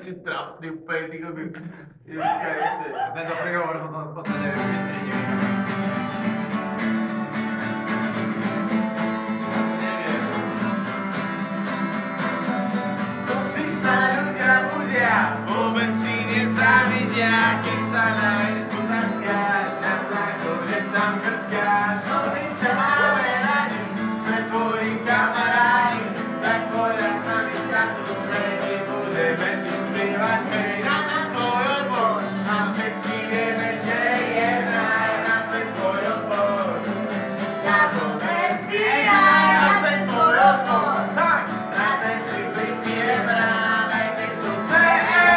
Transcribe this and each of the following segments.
si trapný úplně, ty kokos. Počkaj, Tento príhovor potom neviem vystriediť. Vôbec si nezávidia, keď sa na jednu začkáš, na tlaku, že tam krčkáš. No my ťa máme radi, sme tvoji kamarádi, tak poď a s nami sa tu stredi, budeme tu spievať hej. Na tvoj odbor, a všetci vieme, že je na ten tvoj odbor. Ja to nepijaj, na ten tvoj odbor, tak, na ten si pripiem rád, aj keď som CR.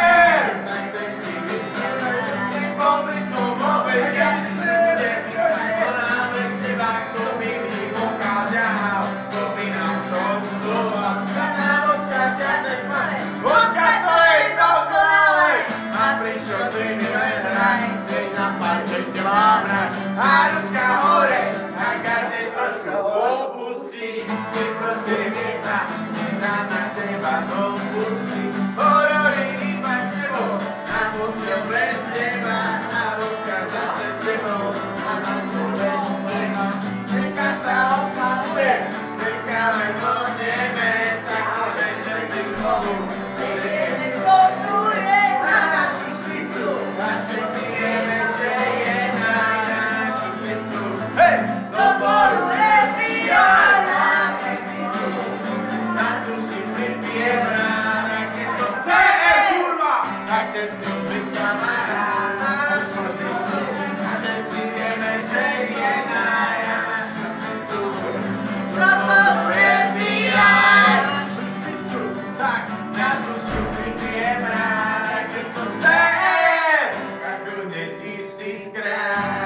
A ruka hore, a každej trošku opustí, si proste hviezda, nedá na teba dopustí. Horory iba s tebou, a postel bez teba, a ruka zase s tebou, a masko bez teba. Dneska sa oslavuje, dneska len hodneme, tak poďme všetci spolu, ideme spoluje na našu svisu, a všetci vieme, že je Doboru FBI naši svisu, na tu si pripiem rád, aj keď som CR, kurva! Tak čestný byť kamarád na našu svisu, a všetci vieme, že je našu svisu. Doboru FBI našu svisu, tak na tu si pripiem rád, aj keď som CR, tak ľudne 1000-krát.